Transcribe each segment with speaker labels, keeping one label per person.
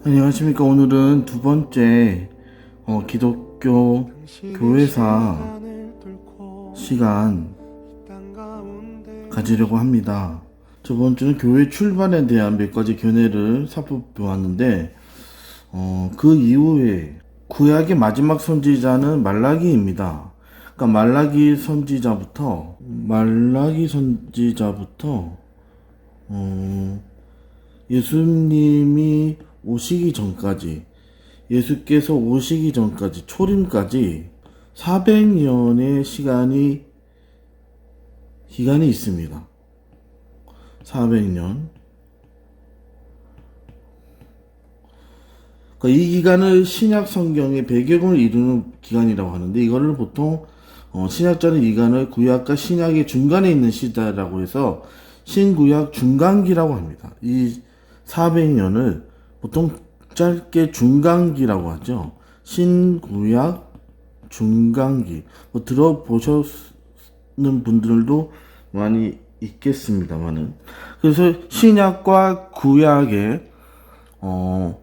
Speaker 1: 안녕하십니까. 오늘은 두 번째 기독교 교회사 시간 가지려고 합니다. 저번 주는 교회 출발에 대한 몇 가지 견해를 살펴보았는데 그 이후에 구약의 마지막 선지자는 말라기입니다. 그러니까 말라기 선지자부터 예수님이 오시기 전까지, 예수께서 오시기 전까지, 초림까지 400년의 기간이 있습니다. 400년. 그러니까 이 기간을 신약 성경의 배경을 이루는 기간이라고 하는데, 이거를 보통 신약자는 이 기간을 구약과 신약의 중간에 있는 시대라고 해서 신구약 중간기라고 합니다. 이 400년을 보통 짧게 중간기라고 하죠. 신구약 중간기. 들어보셨는 분들도 많이 있겠습니다만은. 그래서 신약과 구약에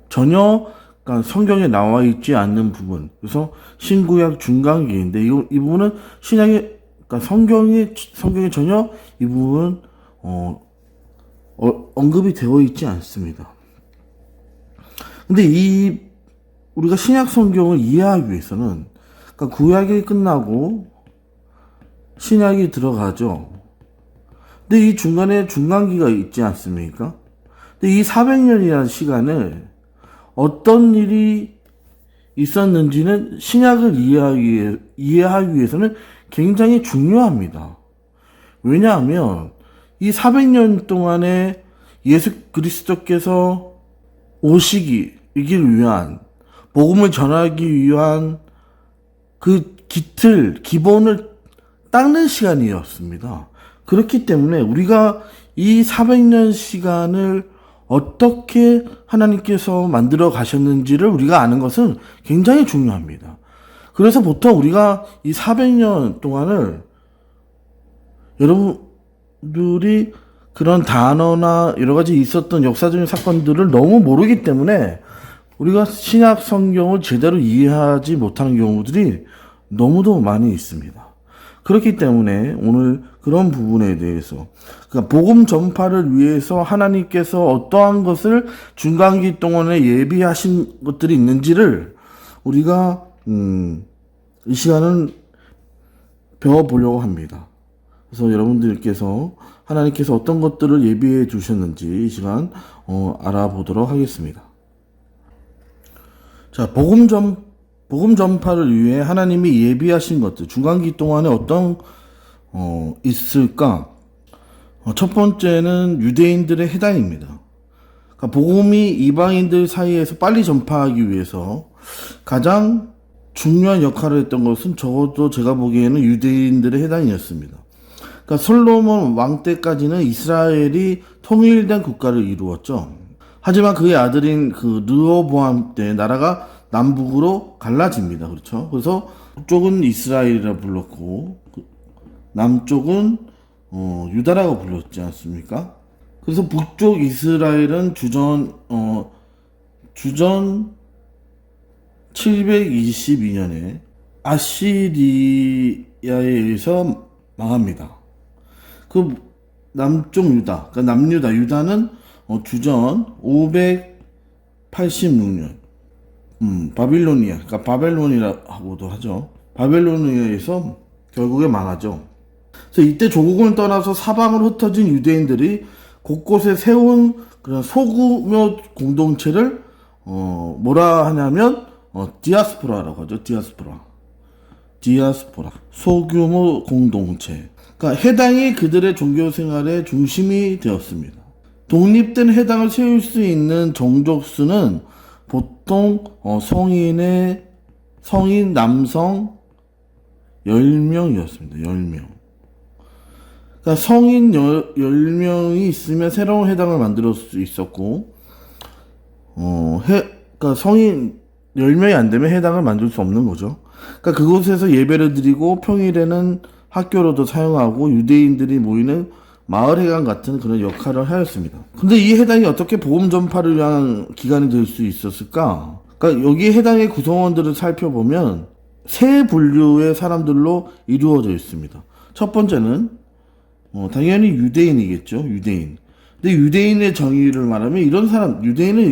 Speaker 1: 전혀 그러니까 성경에 나와 있지 않는 부분. 그래서 신구약 중간기인데 이 부분은 신약에 그러니까 성경에 전혀 이 부분은 언급이 되어 있지 않습니다. 근데 우리가 신약 성경을 이해하기 위해서는, 그러니까 구약이 끝나고 신약이 들어가죠. 근데 이 중간에 중간기가 있지 않습니까? 근데 이 400년이라는 시간을 어떤 일이 있었는지는 신약을 이해하기 위해서는 굉장히 중요합니다. 왜냐하면 이 400년 동안에 예수 그리스도께서 오시기 위한, 복음을 전하기 위한 그 기본을 닦는 시간이었습니다. 그렇기 때문에 우리가 이 400년 시간을 어떻게 하나님께서 만들어 가셨는지를 우리가 아는 것은 굉장히 중요합니다. 그래서 보통 우리가 이 400년 동안을 여러분들이 그런 단어나 여러 가지 있었던 역사적인 사건들을 너무 모르기 때문에 우리가 신약 성경을 제대로 이해하지 못하는 경우들이 너무도 많이 있습니다. 그렇기 때문에 오늘 그런 부분에 대해서, 그러니까 복음 전파를 위해서 하나님께서 어떠한 것을 중간기 동안에 예비하신 것들이 있는지를 우리가 이 시간은 배워보려고 합니다. 그래서 여러분들께서 하나님께서 어떤 것들을 예비해 두셨는지 이 시간 알아보도록 하겠습니다. 자, 복음 전파를 위해 하나님이 예비하신 것들, 중간기 동안에 어떤 있을까? 첫 번째는 유대인들의 해당입니다. 그러니까 복음이 이방인들 사이에서 빨리 전파하기 위해서 가장 중요한 역할을 했던 것은 적어도 제가 보기에는 유대인들의 해당이었습니다. 그러니까 솔로몬 왕 때까지는 이스라엘이 통일된 국가를 이루었죠. 하지만 그의 아들인 르호보암 때 나라가 남북으로 갈라집니다. 그렇죠? 그래서 북쪽은 이스라엘이라 불렀고 남쪽은 유다라고 불렀지 않습니까? 그래서 북쪽 이스라엘은 주전 722년에 아시리아에 의해서 망합니다. 그 남쪽 유다, 그러니까 남유다, 유다는 주전 586년 바빌로니아, 그러니까 바벨론이라고도 하죠. 바벨로니아에서 결국에 망하죠. 그래서 이때 조국을 떠나서 사방으로 흩어진 유대인들이 곳곳에 세운 그런 소규모 공동체를 뭐라 하냐면 디아스포라라고 하죠. 디아스포라. 소규모 공동체. 그러니까 해당이 그들의 종교 생활의 중심이 되었습니다. 독립된 해당을 세울 수 있는 종족수는 보통 성인 남성 10명이었습니다. 10명. 그러니까 성인 10명이 있으면 새로운 해당을 만들 수 있었고, 그러니까 성인 10명이 안 되면 해당을 만들 수 없는 거죠. 그러니까 그곳에서 예배를 드리고 평일에는 학교로도 사용하고 유대인들이 모이는 마을회관 같은 그런 역할을 하였습니다. 근데 이 해당이 어떻게 복음 전파를 위한 기관이 될 수 있었을까? 그러니까 여기에 해당의 구성원들을 살펴보면 세 분류의 사람들로 이루어져 있습니다. 첫 번째는 당연히 유대인이겠죠. 유대인. 근데 유대인의 정의를 말하면 이런 사람, 유대인은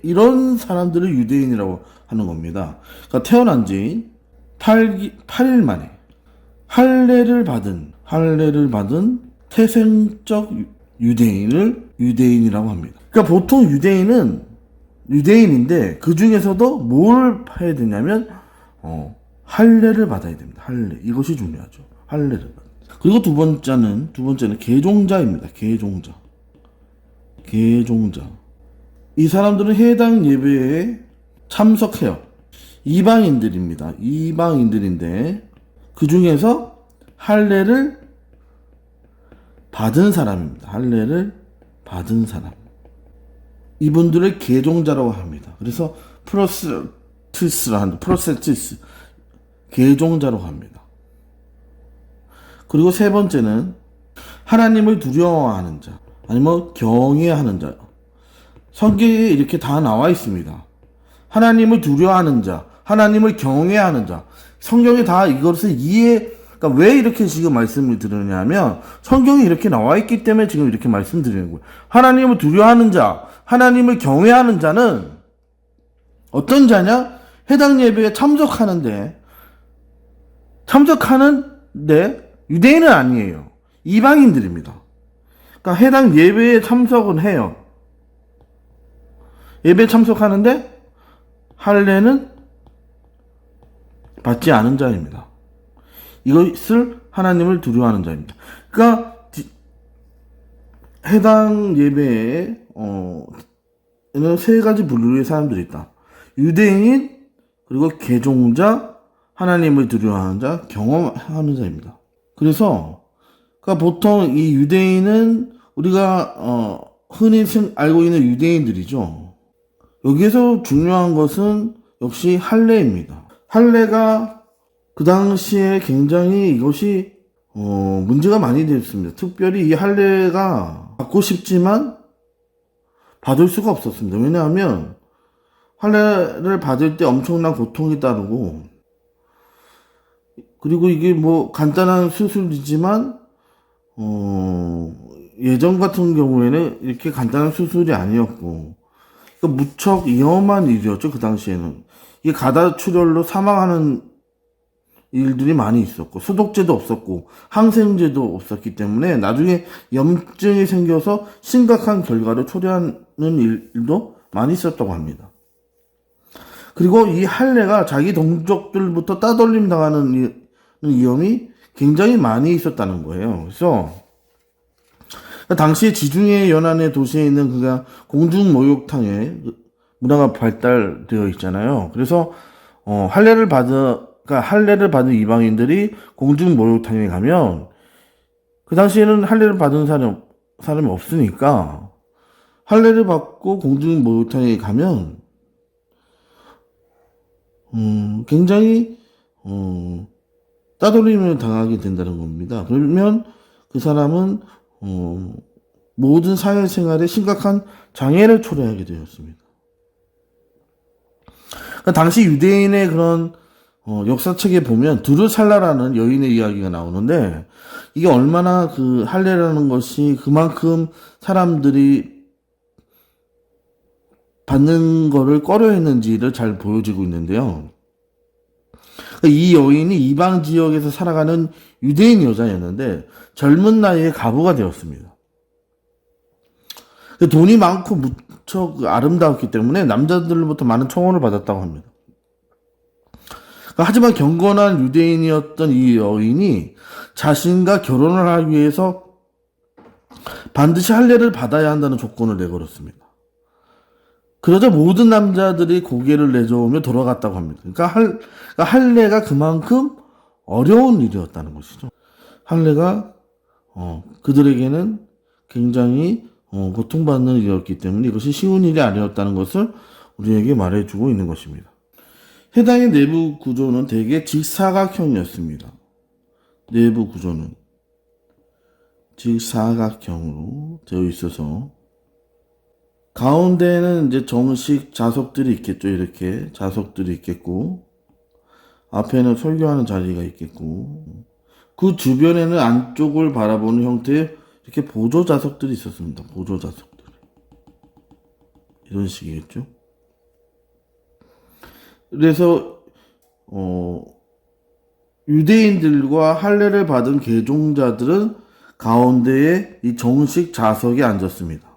Speaker 1: 이런 사람들을 유대인이라고 하는 겁니다. 그러니까 태어난 지 8일 만에 할례를 받은 태생적 유대인을 유대인이라고 합니다. 그러니까 보통 유대인은 유대인인데 그 중에서도 뭘 해야 되냐면 할례를 받아야 됩니다. 할례. 이것이 중요하죠. 할례를 받아야. 그리고 두 번째는 계종자입니다. 계종자. 이 사람들은 해당 예배에 참석해요. 이방인들입니다. 이방인들인데 그 중에서 할례를 받은 사람입니다. 할례를 받은 사람. 이분들을 계종자라고 합니다. 그래서 프로세티스 계종자라고 합니다. 그리고 세 번째는 하나님을 두려워하는 자, 아니면 경외하는 자. 성경에 이렇게 다 나와 있습니다. 하나님을 두려워하는 자, 하나님을 경외하는 자. 성경에 다 이것을 그러니까 왜 이렇게 지금 말씀을 드리냐면 성경이 이렇게 나와 있기 때문에 지금 이렇게 말씀드리는 거예요. 하나님을 두려워하는 자, 하나님을 경외하는 자는 어떤 자냐? 해당 예배에 참석하는데 유대인은 아니에요. 이방인들입니다. 그러니까 해당 예배에 참석은 해요. 예배에 참석하는데 할례는 받지 않은 자입니다. 이것을 하나님을 두려워하는 자입니다. 그러니까 해당 예배에 세 가지 분류의 사람들이 있다. 유대인, 그리고 계종자, 하나님을 두려워하는 자, 경험하는 자입니다. 그래서 그러니까 보통 이 유대인은 우리가 흔히 알고 있는 유대인들이죠. 여기에서 중요한 것은 역시 할례입니다. 할례가 그 당시에 굉장히 이것이 문제가 많이 되었습니다. 특별히 이 할례가 받고 싶지만 받을 수가 없었습니다. 왜냐하면 할례를 받을 때 엄청난 고통이 따르고, 그리고 이게 뭐 간단한 수술이지만 예전 같은 경우에는 이렇게 간단한 수술이 아니었고, 그러니까 무척 위험한 일이었죠. 그 당시에는 이게 가다출혈로 사망하는 일들이 많이 있었고, 소독제도 없었고 항생제도 없었기 때문에 나중에 염증이 생겨서 심각한 결과를 초래하는 일도 많이 있었다고 합니다. 그리고 이 할례가 자기 동족들부터 따돌림 당하는 위험이 굉장히 많이 있었다는 거예요. 그래서 당시 지중해 연안의 도시에 있는 그가 공중목욕탕의 문화가 발달되어 있잖아요. 그래서 할례를 받은 이방인들이 공중목욕탕에 가면 그 당시에는 할례를 받은 사람이 없으니까 할례를 받고 공중목욕탕에 가면 굉장히 따돌림을 당하게 된다는 겁니다. 그러면 그 사람은 모든 사회생활에 심각한 장애를 초래하게 되었습니다. 그러니까 당시 유대인의 그런 역사책에 보면 두르살라라는 여인의 이야기가 나오는데, 이게 얼마나 그 할례라는 것이 그만큼 사람들이 받는 거를 꺼려했는지를 잘 보여지고 있는데요. 이 여인이 이방 지역에서 살아가는 유대인 여자였는데 젊은 나이에 가부가 되었습니다. 돈이 많고 무척 아름다웠기 때문에 남자들로부터 많은 청혼을 받았다고 합니다. 하지만 경건한 유대인이었던 이 여인이 자신과 결혼을 하기 위해서 반드시 할례를 받아야 한다는 조건을 내걸었습니다. 그러자 모든 남자들이 고개를 내저으며 돌아갔다고 합니다. 그러니까 할례가 그만큼 어려운 일이었다는 것이죠. 할례가 그들에게는 굉장히 고통받는 일이었기 때문에 이것이 쉬운 일이 아니었다는 것을 우리에게 말해주고 있는 것입니다. 해당의 내부 구조는 대개 직사각형이었습니다. 내부 구조는 즉 사각형으로 되어 있어서 가운데에는 이제 정식 좌석들이 있겠죠. 이렇게 좌석들이 있겠고 앞에는 설교하는 자리가 있겠고 그 주변에는 안쪽을 바라보는 형태의 이렇게 보조 좌석들이 있었습니다. 보조 좌석들 이런 식이겠죠. 그래서 유대인들과 할례를 받은 개종자들은 가운데에 이 정식 좌석에 앉았습니다.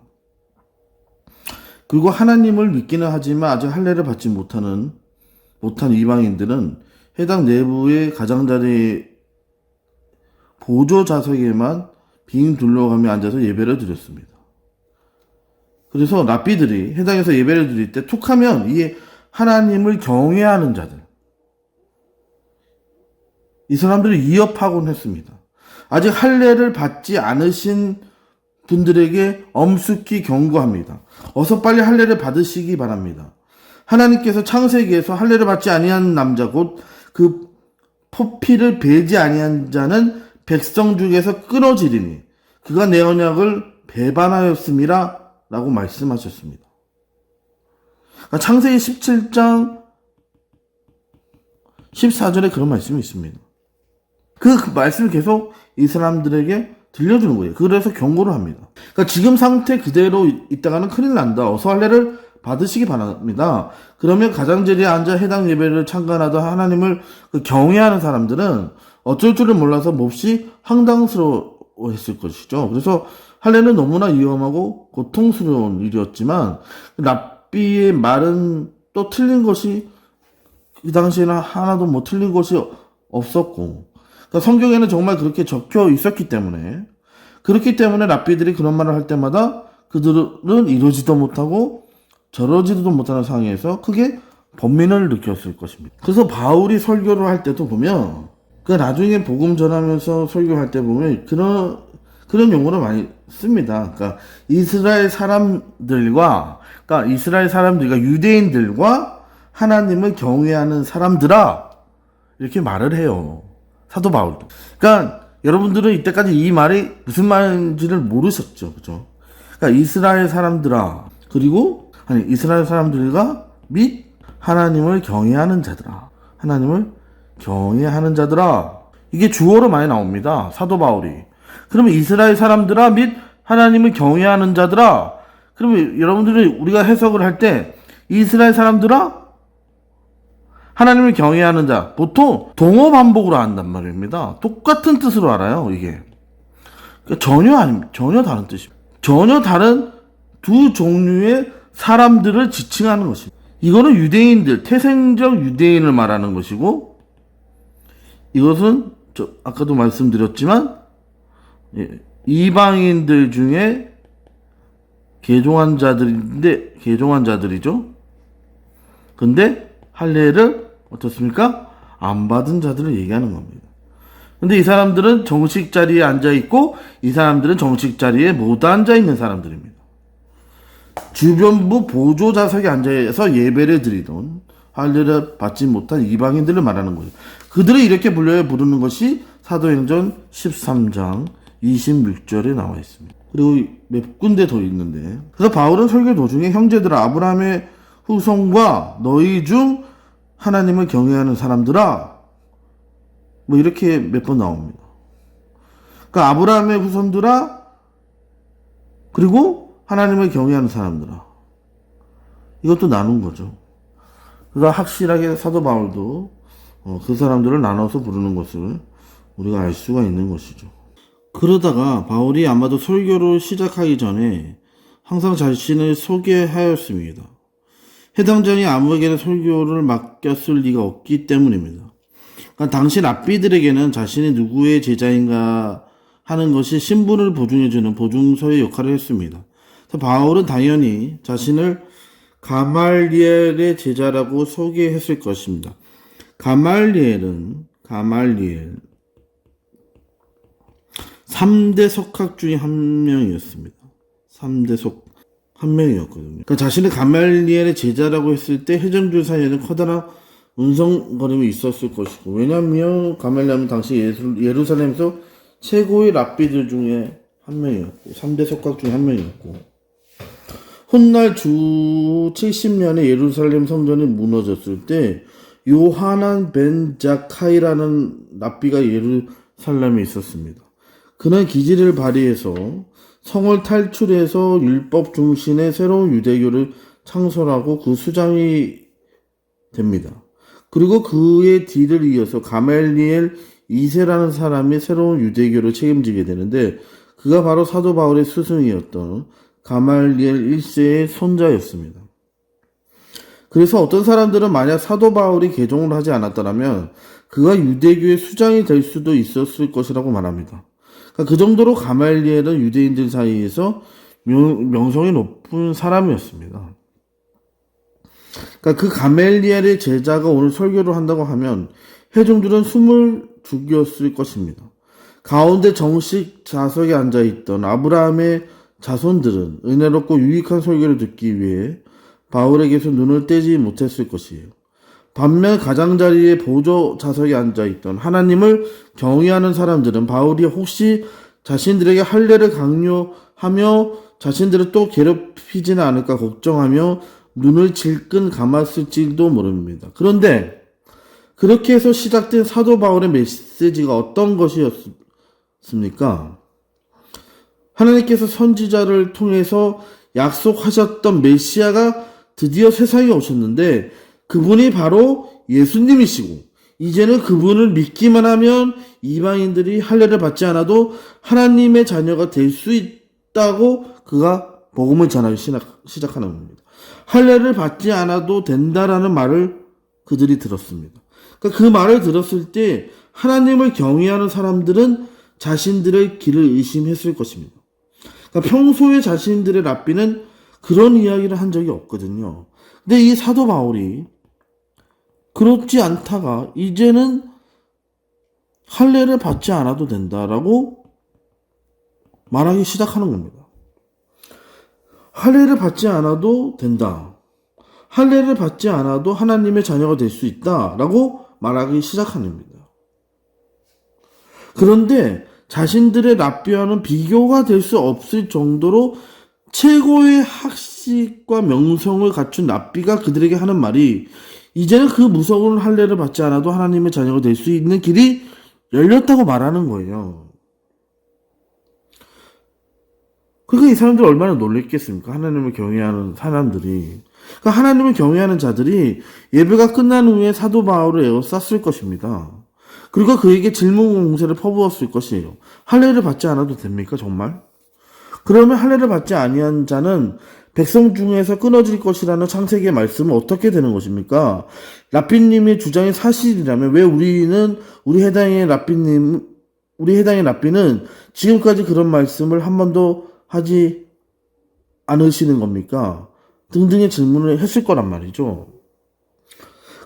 Speaker 1: 그리고 하나님을 믿기는 하지만 아직 할례를 받지 못한 이방인들은 해당 내부의 가장자리 보조 좌석에만 빙 둘러가며 앉아서 예배를 드렸습니다. 그래서 랍비들이 해당에서 예배를 드릴 때 툭하면 이 하나님을 경외하는 자들, 이 사람들을 위협하곤 했습니다. 아직 할례를 받지 않으신 분들에게 엄숙히 경고합니다. 어서 빨리 할례를 받으시기 바랍니다. 하나님께서 창세기에서 할례를 받지 아니한 남자 곧 그 포피를 베지 아니한 자는 백성 중에서 끊어지리니 그가 내 언약을 배반하였음이라 라고 말씀하셨습니다. 그러니까 창세기 17장 14절에 그런 말씀이 있습니다. 그 말씀을 계속 이 사람들에게 들려주는 거예요. 그래서 경고를 합니다. 그러니까 지금 상태 그대로 있다가는 큰일 난다. 어서 할례를 받으시기 바랍니다. 그러면 가장자리에 앉아 해당 예배를 참관하던 하나님을 경외하는 사람들은 어쩔 줄을 몰라서 몹시 황당스러워했을 것이죠. 그래서 할례는 너무나 위험하고 고통스러운 일이었지만 랍비의 말은 또 틀린 것이 그 당시에는 하나도 뭐 틀린 것이 없었고 그러니까 성경에는 정말 그렇게 적혀 있었기 때문에 그렇기 때문에 랍비들이 그런 말을 할 때마다 그들은 이러지도 못하고 저러지도 못하는 상황에서 크게 번민을 느꼈을 것입니다. 그래서 바울이 설교를 할 때도 보면 그 나중에 복음 전하면서 설교할 때 보면 그런 용어를 많이 씁니다. 그러니까 이스라엘 사람들과 유대인들과 하나님을 경외하는 사람들아 이렇게 말을 해요. 사도 바울도. 그러니까 여러분들은 이때까지 이 말이 무슨 말인지를 모르셨죠. 그죠? 그러니까 이스라엘 사람들아 이스라엘 사람들과 및 하나님을 경외하는 자들아. 하나님을 경외하는 자들아. 이게 주어로 많이 나옵니다. 사도 바울이. 그러면 이스라엘 사람들아 및 하나님을 경외하는 자들아. 그러면 여러분들이 우리가 해석을 할 때 이스라엘 사람들아 하나님을 경외하는 자. 보통 동어 반복으로 한단 말입니다. 똑같은 뜻으로 알아요. 이게. 그러니까 전혀 다른 뜻입니다. 전혀 다른 두 종류의 사람들을 지칭하는 것입니다. 이거는 유대인들, 태생적 유대인을 말하는 것이고 이것은 아까도 말씀드렸지만 이방인들 중에 개종한 자들이죠. 근데 할례를 어떻습니까? 안 받은 자들을 얘기하는 겁니다. 근데 이 사람들은 정식 자리에 앉아 있고 이 사람들은 정식 자리에 못 앉아 있는 사람들입니다. 주변부 보조 좌석에 앉아서 예배를 드리던 할례를 받지 못한 이방인들을 말하는 거예요. 그들을 이렇게 부르는 것이 사도행전 13장 26절에 나와 있습니다. 그리고 몇 군데 더 있는데 그래서 바울은 설교 도중에 형제들아 아브라함의 후손과 너희 중 하나님을 경외하는 사람들아 뭐 이렇게 몇 번 나옵니다. 그러니까 아브라함의 후손들아 그리고 하나님을 경외하는 사람들아 이것도 나눈 거죠. 그러니까 확실하게 사도 바울도 그 사람들을 나눠서 부르는 것을 우리가 알 수가 있는 것이죠. 그러다가 바울이 아마도 설교를 시작하기 전에 항상 자신을 소개하였습니다. 해당장이 아무에게나 설교를 맡겼을 리가 없기 때문입니다. 그러니까 당시 랍비들에게는 자신이 누구의 제자인가 하는 것이 신분을 보증해주는 보증서의 역할을 했습니다. 바울은 당연히 자신을 가말리엘의 제자라고 소개했을 것입니다. 가말리엘 3대 석학 중에 한 명이었습니다. 3대 한 명이었거든요. 그러니까 자신을 가말리엘의 제자라고 했을 때 회중들 사이에는 커다란 운성거림이 있었을 것이고 왜냐하면 가말리엘은 당시 예루살렘에서 최고의 랍비들 중에 한 명이었고 3대 석각 중 한 명이었고 훗날 주 70년에 예루살렘 성전이 무너졌을 때 요하난 벤 자카이라는 랍비가 예루살렘에 있었습니다. 그는 기지를 발휘해서 성을 탈출해서 율법 중심의 새로운 유대교를 창설하고 그 수장이 됩니다. 그리고 그의 뒤를 이어서 가멜리엘 2세라는 사람이 새로운 유대교를 책임지게 되는데 그가 바로 사도 바울의 스승이었던 가말리엘 1세의 손자였습니다. 그래서 어떤 사람들은 만약 사도 바울이 개종을 하지 않았더라면 그가 유대교의 수장이 될 수도 있었을 것이라고 말합니다. 그러니까 그 정도로 가말리엘은 유대인들 사이에서 명성이 높은 사람이었습니다. 그러니까 그 가멜리엘의 제자가 오늘 설교를 한다고 하면 회중들은 숨을 죽였을 것입니다. 가운데 정식 좌석에 앉아있던 아브라함의 자손들은 은혜롭고 유익한 설교를 듣기 위해 바울에게서 눈을 떼지 못했을 것이에요. 반면 가장자리에 보조 좌석에 앉아있던 하나님을 경외하는 사람들은 바울이 혹시 자신들에게 할례를 강요하며 자신들을 또 괴롭히지는 않을까 걱정하며 눈을 질끈 감았을지도 모릅니다. 그런데 그렇게 해서 시작된 사도 바울의 메시지가 어떤 것이었습니까? 하나님께서 선지자를 통해서 약속하셨던 메시아가 드디어 세상에 오셨는데 그분이 바로 예수님이시고 이제는 그분을 믿기만 하면 이방인들이 할례를 받지 않아도 하나님의 자녀가 될 수 있다고 그가 복음을 전하기 시작하는 겁니다. 할례를 받지 않아도 된다라는 말을 그들이 들었습니다. 그러니까 그 말을 들었을 때 하나님을 경외하는 사람들은 자신들의 길을 의심했을 것입니다. 그러니까 평소에 자신들의 랍비는 그런 이야기를 한 적이 없거든요. 근데 이 사도 바울이 그렇지 않다가 이제는 할례를 받지 않아도 된다라고 말하기 시작하는 겁니다. 할례를 받지 않아도 된다. 할례를 받지 않아도 하나님의 자녀가 될 수 있다라고 말하기 시작하는 겁니다. 그런데 자신들의 랍비와는 비교가 될 수 없을 정도로 최고의 학식과 명성을 갖춘 랍비가 그들에게 하는 말이 이제는 그 무서운 할례를 받지 않아도 하나님의 자녀가 될 수 있는 길이 열렸다고 말하는 거예요. 그러니까 이 사람들이 얼마나 놀랬겠습니까? 하나님을 경외하는 사람들이. 그러니까 하나님을 경외하는 자들이 예배가 끝난 후에 사도 바울을 에워쌌을 것입니다. 그리고 그에게 질문 공세를 퍼부었을 것이에요. 할례를 받지 않아도 됩니까? 정말? 그러면 할례를 받지 아니한 자는 백성 중에서 끊어질 것이라는 창세기의 말씀은 어떻게 되는 것입니까? 랍비님의 주장이 사실이라면 왜 우리 해당의 랍비는 지금까지 그런 말씀을 한 번도 하지 않으시는 겁니까? 등등의 질문을 했을 거란 말이죠.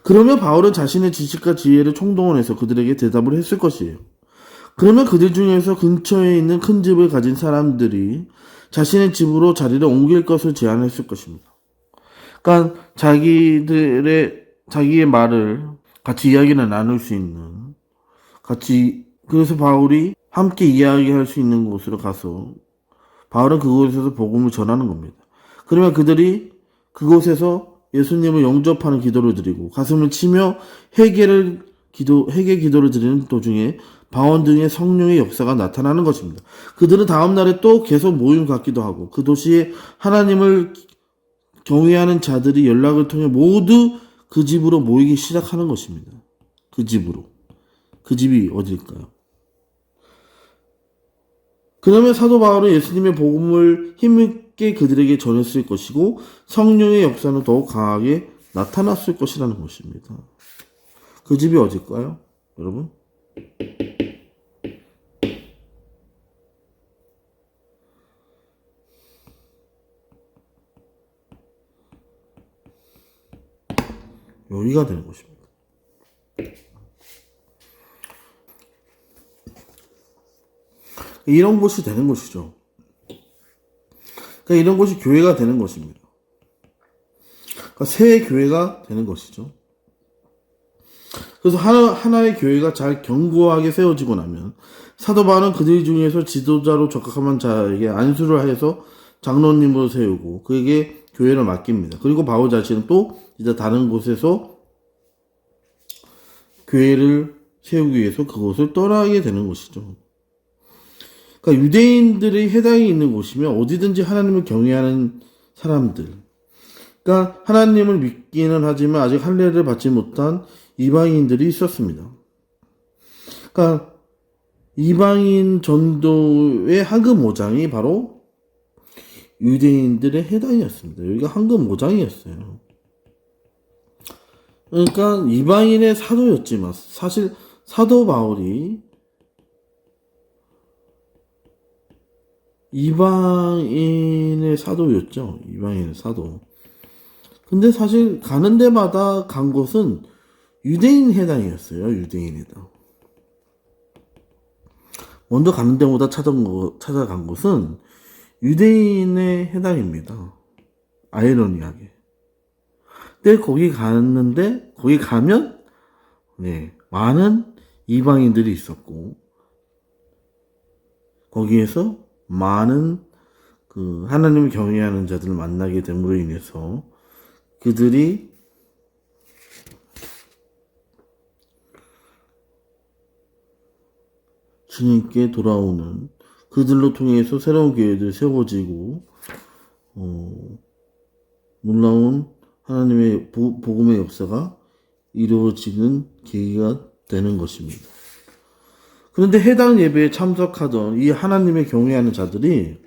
Speaker 1: 그러면 바울은 자신의 지식과 지혜를 총동원해서 그들에게 대답을 했을 것이에요. 그러면 그들 중에서 근처에 있는 큰 집을 가진 사람들이 자신의 집으로 자리를 옮길 것을 제안했을 것입니다. 그러니까 자기의 말을 같이 이야기를 나눌 수 있는, 그래서 바울이 함께 이야기할 수 있는 곳으로 가서 바울은 그곳에서 복음을 전하는 겁니다. 그러면 그들이 그곳에서 예수님을 영접하는 기도를 드리고 가슴을 치며 회개 기도를 드리는 도중에 방언 등의 성령의 역사가 나타나는 것입니다. 그들은 다음 날에 또 계속 모임 갖기도 하고 그 도시에 하나님을 경외하는 자들이 연락을 통해 모두 그 집으로 모이기 시작하는 것입니다. 그 집으로. 그 집이 어딜까요? 그러면 사도 바울은 예수님의 복음을 힘있게 그들에게 전했을 것이고 성령의 역사는 더욱 강하게 나타났을 것이라는 것입니다. 그 집이 어딜까요? 여러분? 여기가 되는 것입니다. 이런 곳이 되는 것이죠. 그러니까 이런 곳이 교회가 되는 것입니다. 그러니까 새 교회가 되는 것이죠. 그래서 하나의 교회가 잘 견고하게 세워지고 나면 사도 바울은 그들 중에서 지도자로 적합한 자에게 안수를 해서 장로님으로 세우고 그에게 교회를 맡깁니다. 그리고 바울 자신은 또 이제 다른 곳에서 교회를 세우기 위해서 그곳을 떠나게 되는 것이죠. 그러니까 유대인들이 해당이 있는 곳이면 어디든지 하나님을 경외하는 사람들, 그러니까 하나님을 믿기는 하지만 아직 할례를 받지 못한 이방인들이 있었습니다. 그러니까 이방인 전도의 황금 오장이 바로 유대인들의 해당이었습니다. 여기가 황금 오장이었어요. 그러니까 이방인의 사도였지만 사실 사도 바울이 이방인의 사도였죠. 이방인의 사도. 근데 사실 가는 데마다 간 곳은 유대인 해당이었어요. 유대인 해당. 먼저 가는 데보다 찾아간 곳은 유대인의 해당입니다. 아이러니하게. 근데 거기 갔는데 거기 가면 많은 이방인들이 있었고 거기에서 많은 그 하나님을 경외하는 자들을 만나게 됨으로 인해서 그들이 주님께 돌아오는 그들로 통해서 새로운 교회들이 세워지고 놀라운 하나님의 복음의 역사가 이루어지는 계기가 되는 것입니다. 그런데 해당 예배에 참석하던 이 하나님의 경외하는 자들이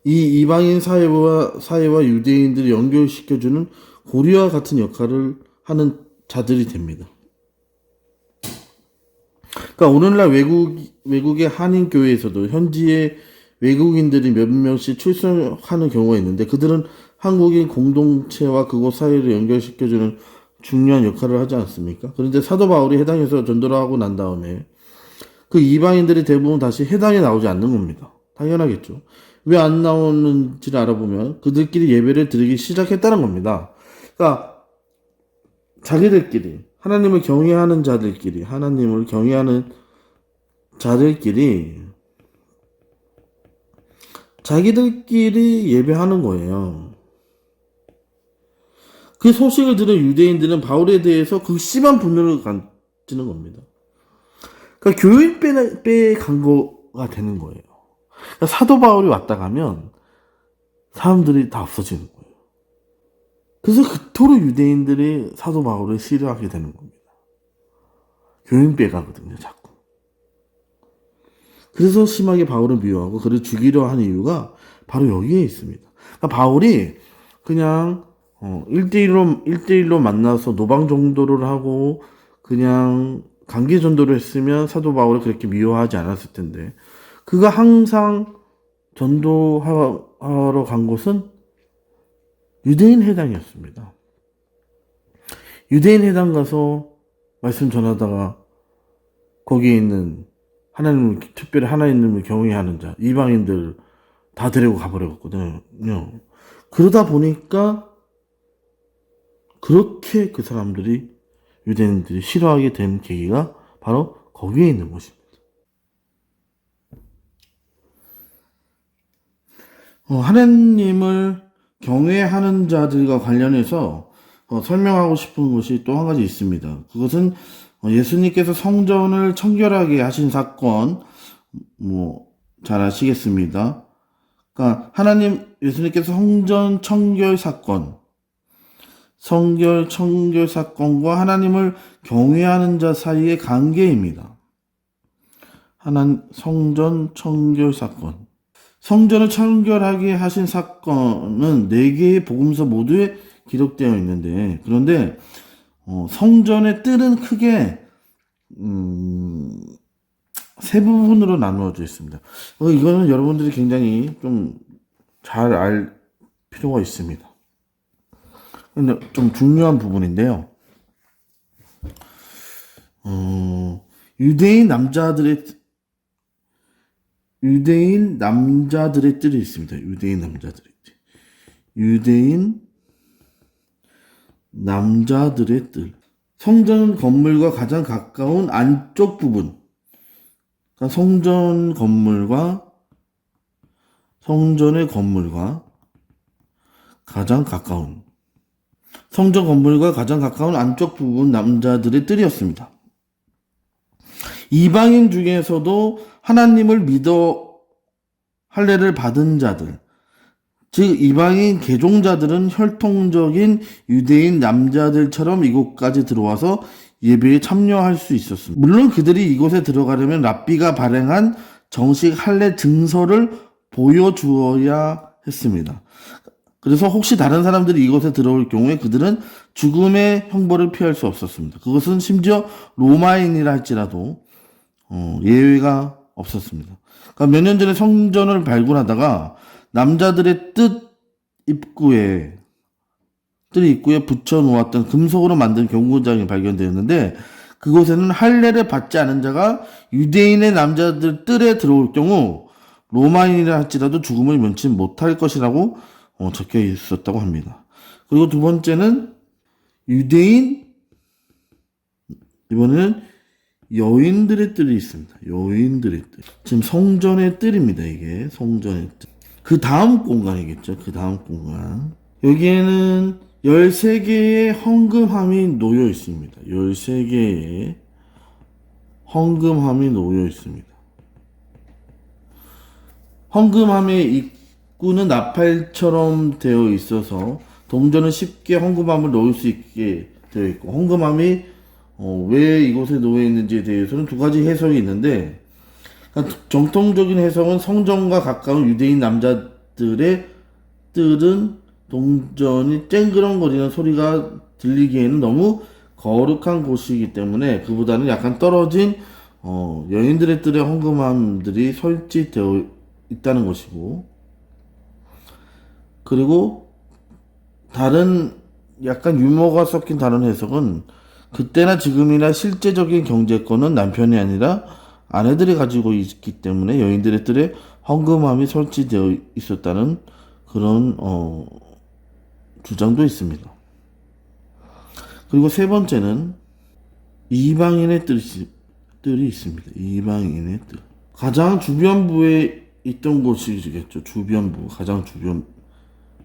Speaker 1: 이 이방인 사회와 유대인들을 연결시켜주는 고리와 같은 역할을 하는 자들이 됩니다. 그러니까 오늘날 외국의 한인교회에서도 현지의 외국인들이 몇 명씩 출석하는 경우가 있는데 그들은 한국인 공동체와 그곳 사회를 연결시켜주는 중요한 역할을 하지 않습니까? 그런데 사도 바울이 해당에서 전도를 하고 난 다음에 그 이방인들이 대부분 다시 해당에 나오지 않는 겁니다. 당연하겠죠. 왜 안 나오는지를 알아보면 그들끼리 예배를 드리기 시작했다는 겁니다. 그러니까 자기들끼리 하나님을 경외하는 자들끼리 자기들끼리 예배하는 거예요. 그 소식을 들은 유대인들은 바울에 대해서 극심한 분노를 가지는 겁니다. 그러니까 교인배에 간 거가 되는 거예요. 그러니까 사도 바울이 왔다 가면 사람들이 다 없어지는 거예요. 그래서 그토록 유대인들이 사도 바울을 싫어하게 되는 겁니다. 교인배 가거든요, 자꾸. 그래서 심하게 바울을 미워하고 그를 죽이려 하는 이유가 바로 여기에 있습니다. 그러니까 바울이 그냥 1대1로 만나서 노방 정도를 하고 그냥 관계 전도를 했으면 사도 바울을 그렇게 미워하지 않았을 텐데 그가 항상 전도하러 간 곳은 유대인 회당이었습니다. 유대인 회당 가서 말씀 전하다가 거기에 있는 특별히 하나님을 경외하는 자, 이방인들 다 데리고 가버렸거든요. 그러다 보니까 그렇게 그 사람들이 유대인들이 싫어하게 된 계기가 바로 거기에 있는 것입니다. 하나님을 경외하는 자들과 관련해서 설명하고 싶은 것이 또 한 가지 있습니다. 그것은 예수님께서 성전을 청결하게 하신 사건, 잘 아시겠습니다. 그러니까 예수님께서 성전 청결 사건과 하나님을 경외하는 자 사이의 관계입니다. 성전 청결 사건. 성전을 청결하게 하신 사건은 4개의 복음서 모두에 기록되어 있는데, 그런데 성전의 뜰은 크게 세 부분으로 나누어져 있습니다. 이거는 여러분들이 굉장히 좀 잘 알 필요가 있습니다. 근데 좀 중요한 부분인데요. 유대인 남자들의 뜰이 있습니다. 유대인 남자들의 뜰. 성전 건물과 가장 가까운 안쪽 부분. 그러니까 성전의 건물과 가장 가까운 성전 건물과 가장 가까운 안쪽 부분 남자들의 뜰이었습니다. 이방인 중에서도 하나님을 믿어 할례를 받은 자들, 즉 이방인 개종자들은 혈통적인 유대인 남자들처럼 이곳까지 들어와서 예배에 참여할 수 있었습니다. 물론 그들이 이곳에 들어가려면 랍비가 발행한 정식 할례 증서를 보여주어야 했습니다. 그래서 혹시 다른 사람들이 이곳에 들어올 경우에 그들은 죽음의 형벌을 피할 수 없었습니다. 그것은 심지어 로마인이라 할지라도 예외가 없었습니다. 그러니까 몇 년 전에 성전을 발굴하다가 남자들의 뜰 입구에 붙여놓았던 금속으로 만든 경고장이 발견되었는데 그곳에는 할례를 받지 않은 자가 유대인의 남자들 뜰에 들어올 경우 로마인이라 할지라도 죽음을 면치 못할 것이라고 적혀 있었다고 합니다. 그리고 두 번째는 이번에는 여인들의 뜰이 있습니다. 여인들의 뜰. 지금 성전의 뜰입니다. 이게 성전의 뜰. 그 다음 공간이겠죠. 그 다음 공간. 여기에는 13개의 헌금함이 놓여 있습니다. 13개의 헌금함이 놓여 있습니다. 헌금함의 입구는 나팔처럼 되어 있어서 동전은 쉽게 헌금함을 넣을 수 있게 되어 있고, 헌금함이 왜 이곳에 놓여 있는지에 대해서는 두 가지 해석이 있는데, 그러니까 정통적인 해석은 성전과 가까운 유대인 남자들의 뜰은 동전이 쨍그렁거리는 소리가 들리기에는 너무 거룩한 곳이기 때문에 그보다는 약간 떨어진 여인들의 뜰에 헌금함들이 설치되어 있다는 것이고, 그리고 다른 약간 유머가 섞인 다른 해석은 그때나 지금이나 실제적인 경제권은 남편이 아니라 아내들이 가지고 있기 때문에 여인들의 뜰에 헌금함이 설치되어 있었다는 그런 주장도 있습니다. 그리고 세 번째는 이방인의 뜰이 있습니다. 이방인의 뜰. 가장 주변부에 있던 곳이겠죠. 가장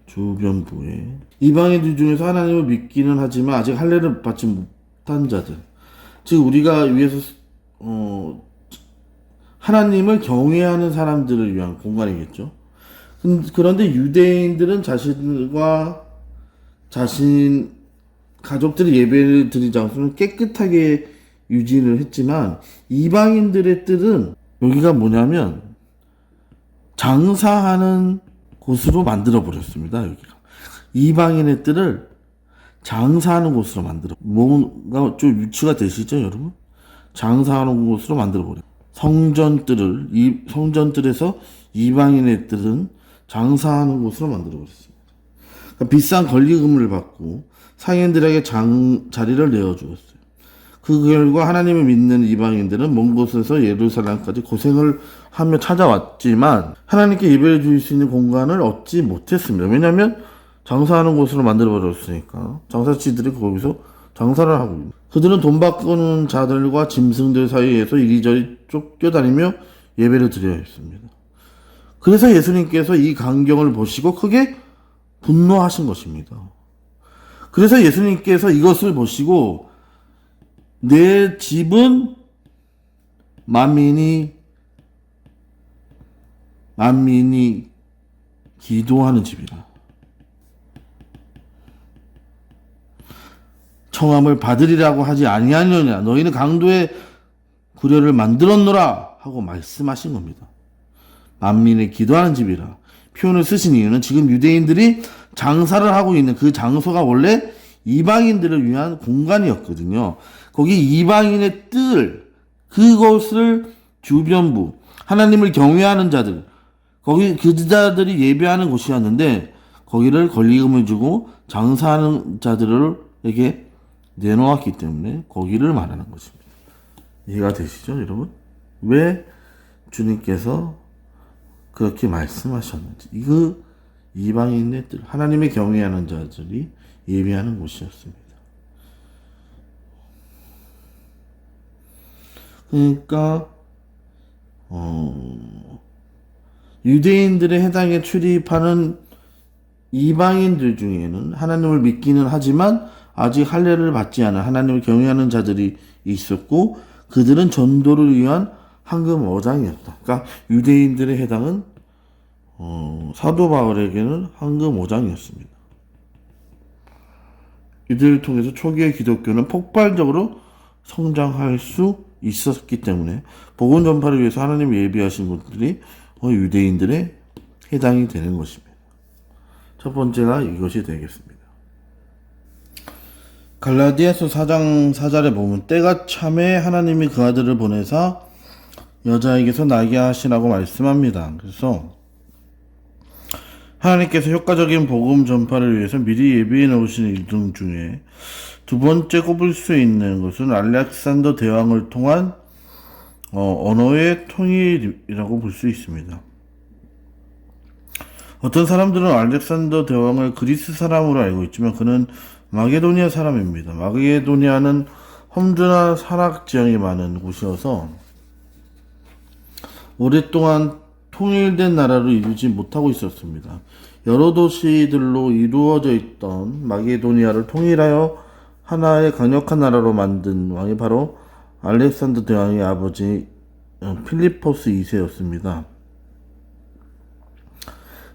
Speaker 1: 주변부에. 이방인들 중에서 하나님을 믿기는 하지만 아직 할례를 받지 못한 자들. 즉, 우리가 위해서, 하나님을 경외하는 사람들을 위한 공간이겠죠. 그런데 유대인들은 자신 가족들이 예배를 드린 장소는 깨끗하게 유지를 했지만 이방인들의 뜰은 여기가 뭐냐면 장사하는 곳으로 만들어 버렸습니다. 여기가 이방인의 뜰을 장사하는 곳으로 뭔가 좀 유추가 되시죠, 여러분? 장사하는 곳으로 만들어 버려. 성전뜰에서 이방인의 뜰은 장사하는 곳으로 만들어 버렸습니다. 그러니까 비싼 권리금을 받고 상인들에게 자리를 내어주었어요. 그 결과 하나님을 믿는 이방인들은 먼 곳에서 예루살렘까지 고생을 하며 찾아왔지만 하나님께 예배를 드릴 수 있는 공간을 얻지 못했습니다. 왜냐하면 장사하는 곳으로 만들어버렸으니까 장사치들이 거기서 장사를 하고 있는. 그들은 돈 바꾸는 자들과 짐승들 사이에서 이리저리 쫓겨다니며 예배를 드려야 했습니다. 그래서 예수님께서 이 광경을 보시고 크게 분노하신 것입니다. 그래서 예수님께서 이것을 보시고 내 집은 만민이 기도하는 집이라. 청함을 받으리라고 하지 아니하느냐. 너희는 강도의 구려를 만들었노라 하고 말씀하신 겁니다. 만민이 기도하는 집이라. 표현을 쓰신 이유는 지금 유대인들이 장사를 하고 있는 그 장소가 원래 이방인들을 위한 공간이었거든요. 거기 이방인의 뜰, 그것을 주변부, 하나님을 경외하는 자들, 거기 그 자들이 예배하는 곳이었는데 거기를 권리금을 주고 장사하는 자들에게 내놓았기 때문에 거기를 말하는 것입니다. 이해가 되시죠, 여러분? 왜 주님께서 그렇게 말씀하셨는지. 그 이방인의 뜰, 하나님의 경외하는 자들이 예배하는 곳이었습니다. 그러니까 유대인들의 해당에 출입하는 이방인들 중에는 하나님을 믿기는 하지만 아직 할례를 받지 않은 하나님을 경외하는 자들이 있었고, 그들은 전도를 위한 황금 어장이었다. 그러니까 유대인들의 해당은 사도 바울에게는 황금 어장이었습니다. 이들을 통해서 초기의 기독교는 폭발적으로 성장할 수 있었기 때문에 복음 전파를 위해서 하나님이 예비하신 분들이 유대인들의 해당이 되는 것입니다. 첫 번째가 이것이 되겠습니다. 갈라디아서 4장 4절에 보면 때가 참에 하나님이 그 아들을 보내사 여자에게서 나게 하시라고 말씀합니다. 그래서 하나님께서 효과적인 복음 전파를 위해서 미리 예비해 놓으신 이들 중에 두 번째 꼽을 수 있는 것은 알렉산더 대왕을 통한 언어의 통일이라고 볼 수 있습니다. 어떤 사람들은 알렉산더 대왕을 그리스 사람으로 알고 있지만 그는 마게도니아 사람입니다. 마게도니아는 험준한 산악 지형이 많은 곳이어서 오랫동안 통일된 나라로 이루지 못하고 있었습니다. 여러 도시들로 이루어져 있던 마게도니아를 통일하여 하나의 강력한 나라로 만든 왕이 바로 알렉산더 대왕의 아버지 필리포스 2세였습니다.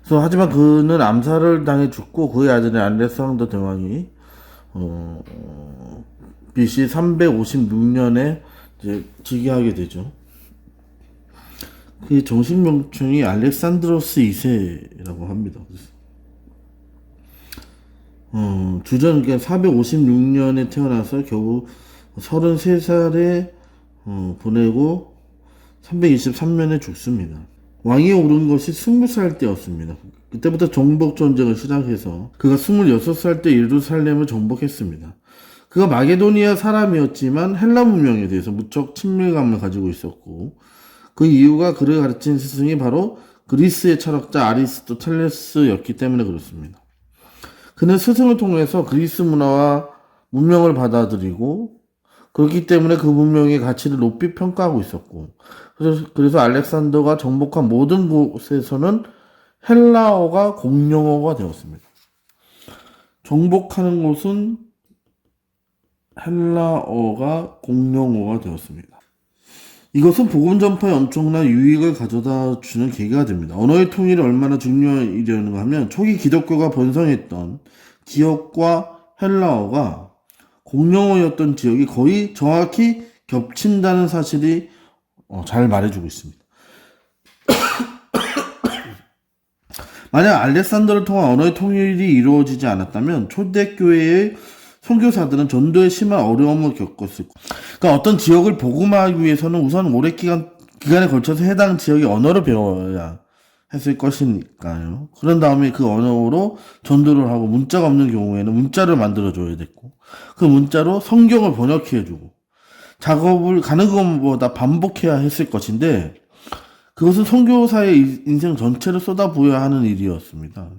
Speaker 1: 하지만 그는 암살을 당해 죽고 그의 아들인 알렉산더 대왕이 BC 356년에 이제 즉위하게 되죠. 그 정식 명칭이 알렉산드로스 2세라고 합니다. 주전 456년에 태어나서 겨우 33살에 보내고 323년에 죽습니다. 왕이 오른 것이 20살 때였습니다. 그때부터 정복 전쟁을 시작해서 그가 26살 때 예루살렘을 정복했습니다. 그가 마게도니아 사람이었지만 헬라 문명에 대해서 무척 친밀감을 가지고 있었고, 그 이유가 그를 가르친 스승이 바로 그리스의 철학자 아리스토텔레스였기 때문에 그렇습니다. 그는 스승을 통해서 그리스 문화와 문명을 받아들이고, 그렇기 때문에 그 문명의 가치를 높이 평가하고 있었고, 그래서 알렉산더가 정복한 모든 곳에서는 헬라어가 공용어가 되었습니다. 정복하는 곳은 헬라어가 공용어가 되었습니다. 이것은 복음 전파에 엄청난 유익을 가져다 주는 계기가 됩니다. 언어의 통일이 얼마나 중요한 일이었는가 하면 초기 기독교가 번성했던 지역과 헬라어가 공용어였던 지역이 거의 정확히 겹친다는 사실이 잘 말해주고 있습니다. 만약 알렉산더를 통한 언어의 통일이 이루어지지 않았다면 초대교회의 선교사들은 전도에 심한 어려움을 겪었을 거예요. 그러니까 어떤 지역을 복음화하기 위해서는 우선 오랜 기간에 걸쳐서 해당 지역의 언어를 배워야 했을 것이니까요. 그런 다음에 그 언어로 전도를 하고, 문자가 없는 경우에는 문자를 만들어줘야 됐고, 그 문자로 성경을 번역해주고, 작업을 가는 것보다 반복해야 했을 것인데, 그것은 선교사의 인생 전체를 쏟아부어야 하는 일이었습니다.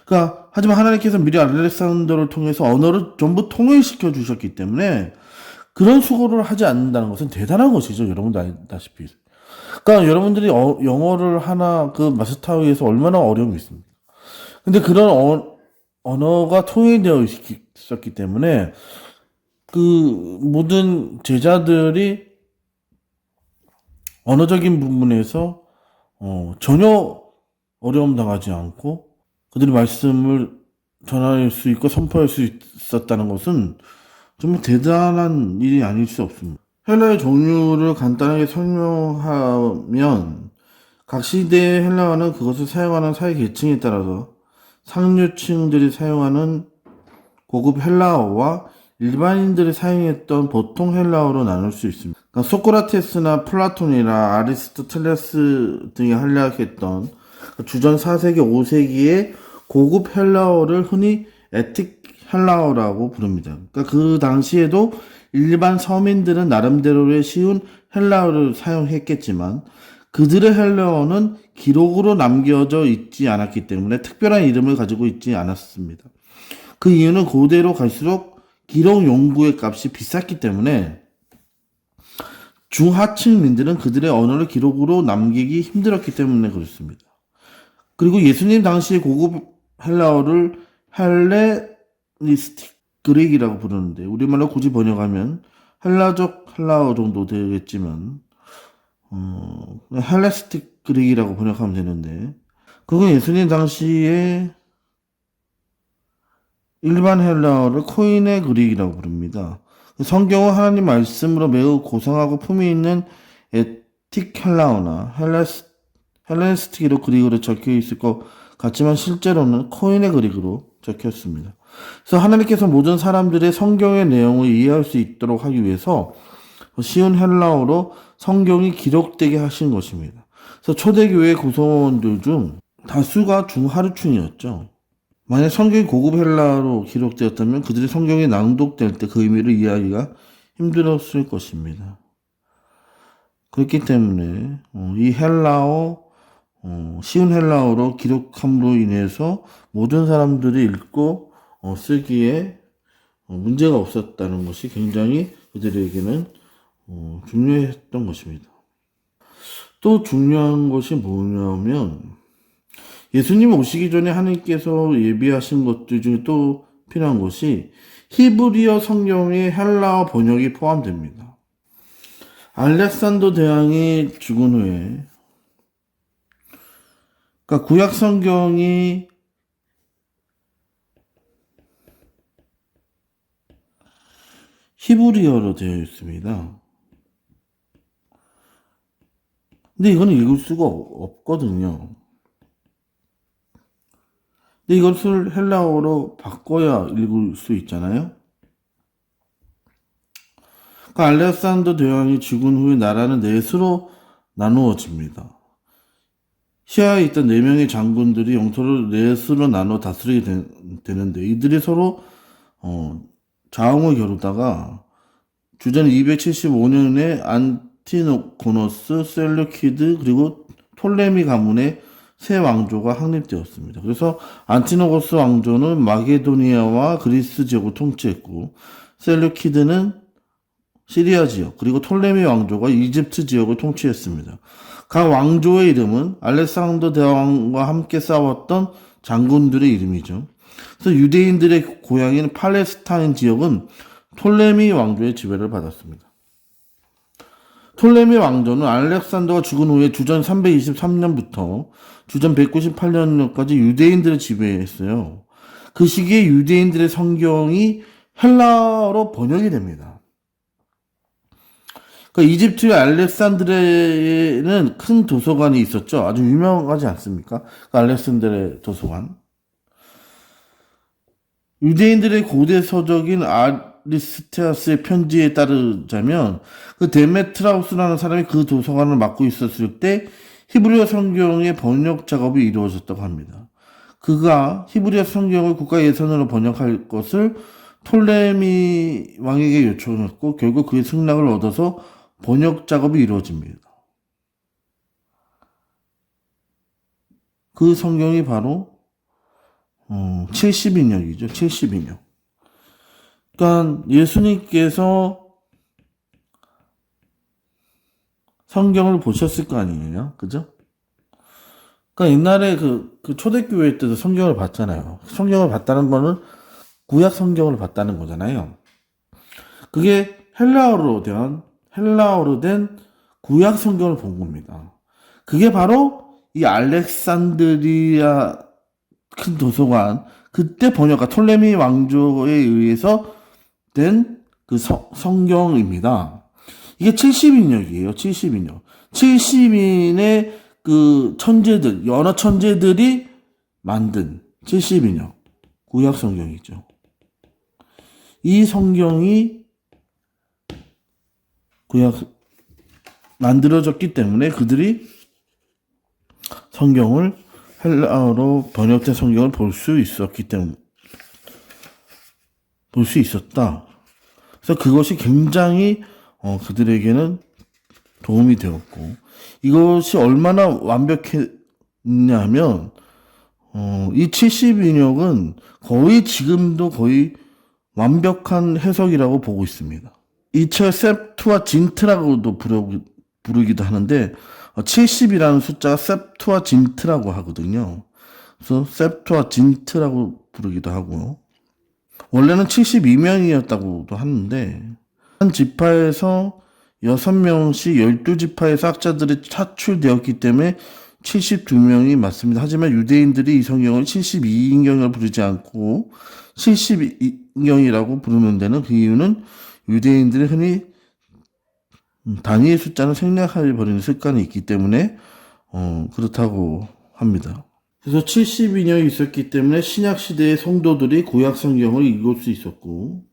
Speaker 1: 그러니까 하지만 하나님께서 미리 알렉산더를 통해서 언어를 전부 통일시켜 주셨기 때문에 그런 수고를 하지 않는다는 것은 대단한 것이죠. 여러분도 아시다시피. 그러니까 여러분들이 영어를 하나 마스터하기 위해서 얼마나 어려움이 있습니까? 근데 그런 언어가 통일되어 있었기 때문에 그 모든 제자들이 언어적인 부분에서 전혀 어려움 당하지 않고 그들이 말씀을 전할 수 있고 선포할 수 있었다는 것은 정말 대단한 일이 아닐 수 없습니다. 헬라의 종류를 간단하게 설명하면 각 시대의 헬라어는 그것을 사용하는 사회 계층에 따라서 상류층들이 사용하는 고급 헬라어와 일반인들이 사용했던 보통 헬라어로 나눌 수 있습니다. 그러니까 소크라테스나 플라톤이나 아리스토텔레스 등이 활약했던 주전 4세기, 5세기의 고급 헬라어를 흔히 에틱 헬라어라고 부릅니다. 그러니까 그 당시에도 일반 서민들은 나름대로의 쉬운 헬라어를 사용했겠지만 그들의 헬라어는 기록으로 남겨져 있지 않았기 때문에 특별한 이름을 가지고 있지 않았습니다. 그 이유는 고대로 갈수록 기록 연구의 값이 비쌌기 때문에 중하층민들은 그들의 언어를 기록으로 남기기 힘들었기 때문에 그렇습니다. 그리고 예수님 당시의 고급 헬라어를 헬레니스틱 그릭이라고 부르는데 우리말로 굳이 번역하면 헬라적 헬라어 정도 되겠지만 헬레스틱 그릭이라고 번역하면 되는데 그건 예수님 당시에 일반 헬라어를 코인의 그릭이라고 부릅니다. 성경은 하나님 말씀으로 매우 고상하고 품위 있는 에틱 헬라어나 헬레니스틱으로 그릭으로 적혀 있을 것 같지만 실제로는 코인의 그릭으로 적혔습니다. 그래서 하나님께서 모든 사람들의 성경의 내용을 이해할 수 있도록 하기 위해서 쉬운 헬라어로 성경이 기록되게 하신 것입니다. 그래서 초대교회 구성원들 중 다수가 중하류층이었죠. 만약 성경이 고급 헬라어로 기록되었다면 그들이 성경이 낭독될 때 그 의미를 이해하기가 힘들었을 것입니다. 그렇기 때문에 이 헬라어, 쉬운 헬라어로 기록함으로 인해서 모든 사람들이 읽고 쓰기에 문제가 없었다는 것이 굉장히 그들에게는 중요했던 것입니다. 또 중요한 것이 뭐냐면 예수님 오시기 전에 하나님께서 예비하신 것들 중에 또 필요한 것이 히브리어 성경의 헬라어 번역이 포함됩니다. 알렉산더 대왕이 죽은 후에 그러니까 구약 성경이 히브리어로 되어 있습니다. 근데 이거는 읽을 수가 없거든요. 근데 이것을 헬라어로 바꿔야 읽을 수 있잖아요. 그러니까 알렉산더 대왕이 죽은 후에 나라는 넷으로 나누어집니다. 시아에 있던 4명의 장군들이 영토를 넷으로 나눠 다스리게 되는데 이들이 서로 좌우을 겨루다가 주전 275년에 안티고노스, 셀루키드 그리고 톨레미 가문의 세 왕조가 확립되었습니다. 그래서 안티고노스 왕조는 마게도니아와 그리스 지역을 통치했고 셀루키드는 시리아 지역 그리고 톨레미 왕조가 이집트 지역을 통치했습니다. 각 왕조의 이름은 알렉산더 대왕과 함께 싸웠던 장군들의 이름이죠. 그래서 유대인들의 고향인 팔레스타인 지역은 톨레미 왕조의 지배를 받았습니다. 톨레미 왕조는 알렉산더가 죽은 후에 주전 323년부터 주전 198년까지 유대인들을 지배했어요. 그 시기에 유대인들의 성경이 헬라어로 번역이 됩니다. 그러니까 이집트의 알렉산드리아에는 큰 도서관이 있었죠. 아주 유명하지 않습니까? 그 알렉산드리아 도서관. 유대인들의 고대 서적인 아리스테아스의 편지에 따르자면 그 데메트라우스라는 사람이 그 도서관을 맡고 있었을 때 히브리어 성경의 번역 작업이 이루어졌다고 합니다. 그가 히브리어 성경을 국가 예산으로 번역할 것을 톨레미 왕에게 요청했고 결국 그의 승낙을 얻어서 번역 작업이 이루어집니다. 그 성경이 바로 70인역이죠. 70인역. 그러니까 예수님께서 성경을 보셨을 거 아니에요. 그죠? 그러니까 옛날에 그 초대교회 때도 성경을 봤잖아요. 성경을 봤다는 거는 구약 성경을 봤다는 거잖아요. 그게 헬라어로 된 구약 성경을 본 겁니다. 그게 바로 이 알렉산드리아 큰 도서관 그때 번역가 톨레미 왕조에 의해서 된 그 성경입니다. 이게 70인역이에요. 70인역. 70인의 그 천재들, 여러 천재들이 만든 70인역. 구약 성경이죠. 이 성경이 구약 만들어졌기 때문에 그들이 성경을 헬라어로 번역된 성경을 볼 수 있었다. 그래서 그것이 굉장히 그들에게는 도움이 되었고 이것이 얼마나 완벽했냐면 이 70인역은 거의 지금도 거의 완벽한 해석이라고 보고 있습니다. 이철 셉투아 진트라고도 부르기도 하는데 70이라는 숫자가 셉투아 진트라고 하거든요. 그래서 셉투아 진트라고 부르기도 하고요. 원래는 72명이었다고도 하는데 한 지파에서 6명씩 12지파에서 학자들이 차출되었기 때문에 72명이 맞습니다. 하지만 유대인들이 이 성경을 72인경을 부르지 않고 72인경이라고 부르는 데는 그 이유는 유대인들이 흔히 단위의 숫자는 생략해버리는 습관이 있기 때문에 그렇다고 합니다. 그래서 72년이 있었기 때문에 신약시대의 성도들이 구약 성경을 읽을 수 있었고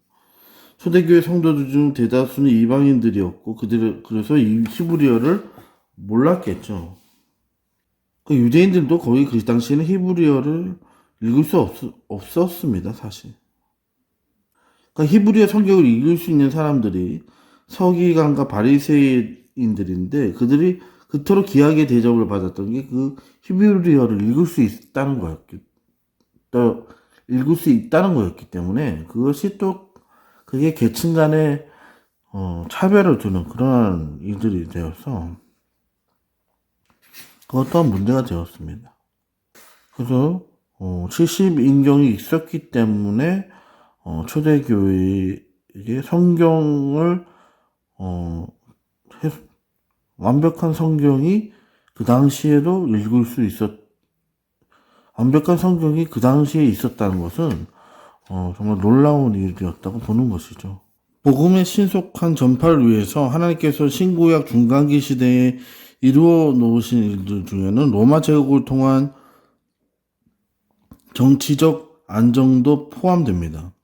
Speaker 1: 초대교회 성도들 중 대다수는 이방인들이었고 그래서 이 히브리어를 몰랐겠죠. 그 유대인들도 거의 그 당시에는 히브리어를 읽을 수 없었습니다, 사실. 그러니까 히브리어 성경을 읽을 수 있는 사람들이 서기관과 바리새인들인데 그들이 그토록 귀하게 대접을 받았던 게 그 히브리어를 읽을 수 있다는 거였기 때문에 그것이 또 그게 계층 간의 차별을 두는 그런 일들이 되어서 그것 또한 문제가 되었습니다. 그래서 70인경이 있었기 때문에 초대교회의 성경을 완벽한 성경이 그 당시에도 완벽한 성경이 그 당시에 있었다는 것은 정말 놀라운 일이었다고 보는 것이죠. 복음의 신속한 전파를 위해서 하나님께서 신구약 중간기 시대에 이루어 놓으신 일들 중에는 로마 제국을 통한 정치적 안정도 포함됩니다.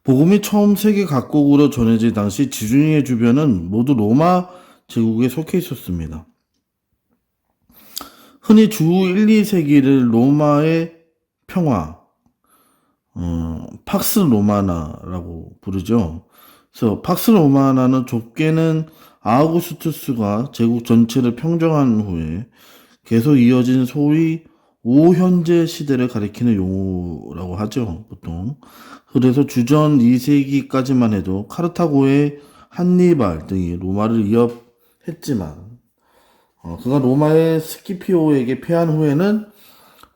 Speaker 1: 복음이 처음 세계 각국으로 전해질 당시 지중해 주변은 모두 로마 제국에 속해 있었습니다. 흔히 주 1, 2세기를 로마의 평화, 팍스 로마나라고 부르죠. 그래서 팍스 로마나는 좁게는 아우구스투스가 제국 전체를 평정한 후에 계속 이어진 소위 오현재 시대를 가리키는 용어라고 하죠, 보통. 그래서 주전 2세기까지만 해도 카르타고의 한니발 등이 로마를 위협했지만, 그가 로마의 스키피오에게 패한 후에는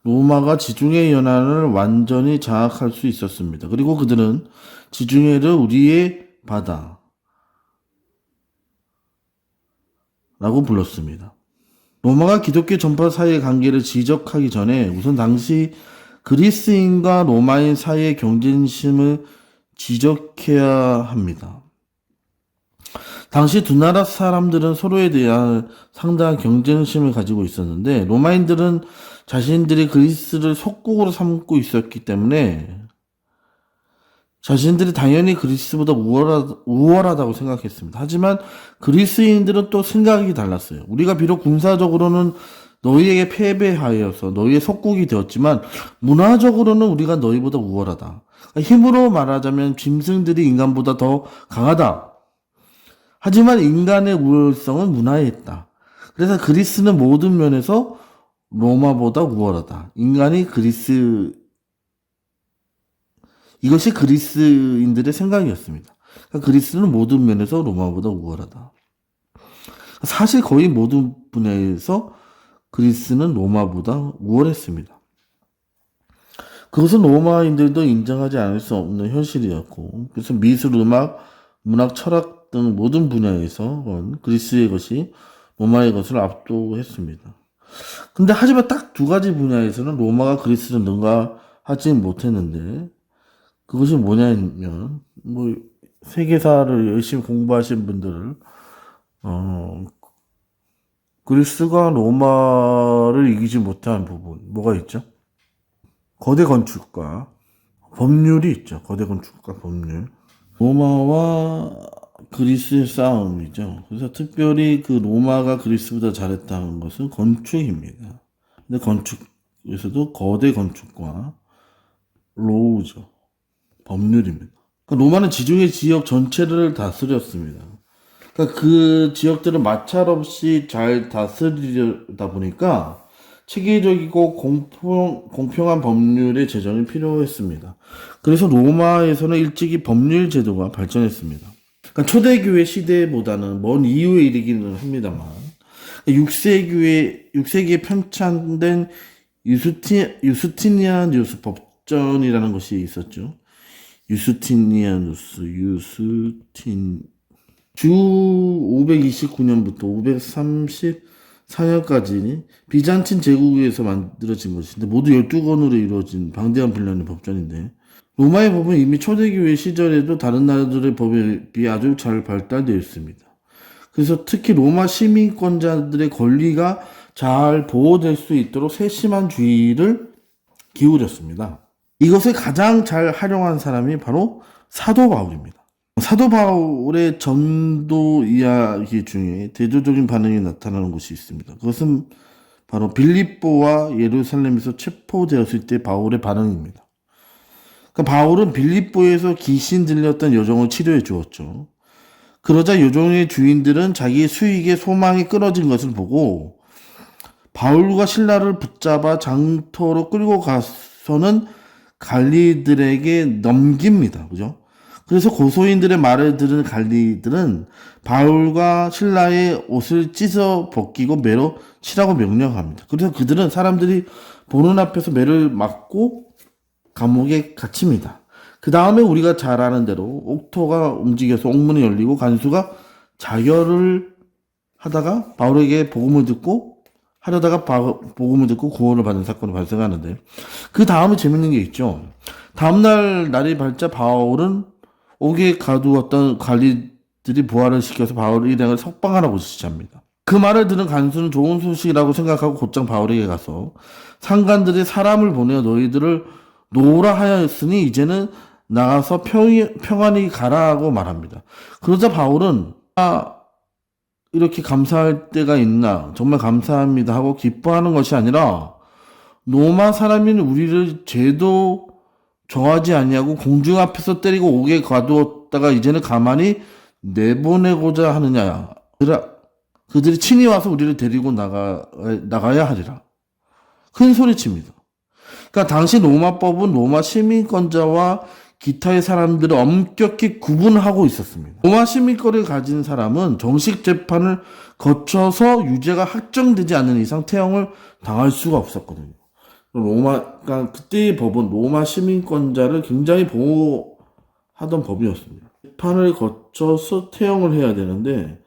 Speaker 1: 로마가 지중해 연안을 완전히 장악할 수 있었습니다. 그리고 그들은 지중해를 우리의 바다 라고 불렀습니다. 로마가 기독교 전파 사이의 관계를 지적하기 전에 우선 당시 그리스인과 로마인 사이의 경쟁심을 지적해야 합니다. 당시 두 나라 사람들은 서로에 대한 상당한 경쟁심을 가지고 있었는데 로마인들은 자신들이 그리스를 속국으로 삼고 있었기 때문에 자신들이 당연히 그리스보다 우월하다고 생각했습니다. 하지만 그리스인들은 또 생각이 달랐어요. 우리가 비록 군사적으로는 너희에게 패배하여서 너희의 속국이 되었지만 문화적으로는 우리가 너희보다 우월하다. 힘으로 말하자면 짐승들이 인간보다 더 강하다. 하지만 인간의 우월성은 문화에 있다. 그래서 그리스는 모든 면에서 로마보다 우월하다. 이것이 그리스인들의 생각이었습니다. 그러니까 그리스는 모든 면에서 로마보다 우월하다. 사실 거의 모든 분야에서 그리스는 로마보다 우월했습니다. 그것은 로마인들도 인정하지 않을 수 없는 현실이었고, 그래서 미술, 음악, 문학, 철학 등 모든 분야에서 그리스의 것이 로마의 것을 압도했습니다. 근데 하지만 딱 두 가지 분야에서는 로마가 그리스를 능가하지 못했는데, 그것이 뭐냐면, 세계사를 열심히 공부하신 분들을, 그리스가 로마를 이기지 못한 부분, 뭐가 있죠? 거대 건축과 법률이 있죠. 거대 건축과 법률. 로마와 그리스의 싸움이죠. 그래서 특별히 그 로마가 그리스보다 잘했다는 것은 건축입니다. 근데 건축에서도 거대 건축과 로우죠. 법률입니다. 그러니까 로마는 지중해 지역 전체를 다스렸습니다. 그러니까 그 지역들을 마찰 없이 잘 다스리다 보니까 체계적이고 공평한 법률의 제정이 필요했습니다. 그래서 로마에서는 일찍이 법률 제도가 발전했습니다. 그러니까 초대교회 시대보다는 먼 이후에 일이기는 합니다만 6세기에 편찬된 유스티니아누스 법전이라는 것이 있었죠. 주 529년부터 534년까지 비잔틴 제국에서 만들어진 것인데 모두 12권으로 이루어진 방대한 분량의 법전인데 로마의 법은 이미 초대교회 시절에도 다른 나라들의 법에 비해 아주 잘 발달되어 있습니다. 그래서 특히 로마 시민권자들의 권리가 잘 보호될 수 있도록 세심한 주의를 기울였습니다. 이것을 가장 잘 활용한 사람이 바로 사도 바울입니다. 사도 바울의 전도 이야기 중에 대조적인 반응이 나타나는 것이 있습니다. 그것은 바로 빌립보와 예루살렘에서 체포되었을 때 바울의 반응입니다. 그러니까 바울은 빌립보에서 귀신 들렸던 여종을 치료해 주었죠. 그러자 여종의 주인들은 자기의 수익에 소망이 끊어진 것을 보고 바울과 신라를 붙잡아 장터로 끌고 가서는 관리들에게 넘깁니다. 그죠? 그래서 고소인들의 말을 들은 관리들은 바울과 신라의 옷을 찢어 벗기고 매로 치라고 명령합니다. 그래서 그들은 사람들이 보는 앞에서 매를 맞고 감옥에 갇힙니다. 그 다음에 우리가 잘 아는 대로 옥토가 움직여서 옥문이 열리고 간수가 자결을 하다가 바울에게 복음을 듣고 구원을 받는 사건이 발생하는데 그 다음에 재밌는 게 있죠. 다음날 날이 밝자 바울은 옥에 가두었던 관리들이 부활을 시켜서 바울 일행을 석방하라고 지시합니다. 그 말을 들은 간수는 좋은 소식이라고 생각하고 곧장 바울에게 가서 상관들이 사람을 보내어 너희들을 놓으라 하였으니 이제는 나가서 평안히 가라고 말합니다. 그러자 바울은 이렇게 감사할 때가 있나 정말 감사합니다 하고 기뻐하는 것이 아니라 로마 사람인 우리를 죄도 정하지 아니하고 공중 앞에서 때리고 옥에 가두었다가 이제는 가만히 내보내고자 하느냐. 그들이 친히 와서 우리를 데리고 나가야 하리라. 큰 소리칩니다. 그러니까 당시 로마법은 로마 시민권자와 기타의 사람들을 엄격히 구분하고 있었습니다. 로마 시민권을 가진 사람은 정식 재판을 거쳐서 유죄가 확정되지 않는 이상 태형을 당할 수가 없었거든요. 그러니까 그때의 법은 로마 시민권자를 굉장히 보호하던 법이었습니다. 재판을 거쳐서 태형을 해야 되는데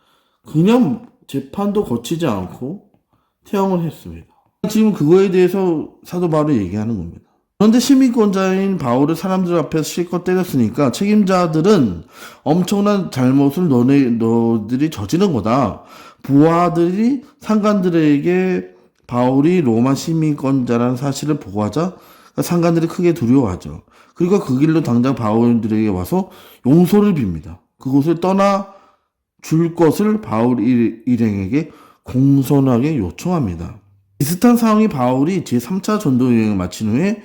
Speaker 1: 그냥 재판도 거치지 않고 태형을 했습니다. 지금 그거에 대해서 사도 바울이 얘기하는 겁니다. 그런데 시민권자인 바울을 사람들 앞에서 실컷 때렸으니까 책임자들은 엄청난 잘못을 너들이 저지른 거다. 부하들이 상관들에게 바울이 로마 시민권자라는 사실을 보고하자 상관들이 크게 두려워하죠. 그리고 그 길로 당장 바울들에게 와서 용서를 빕니다. 그곳을 떠나 줄 것을 바울 일행에게 공손하게 요청합니다. 비슷한 상황이 바울이 제3차 전도 여행을 마친 후에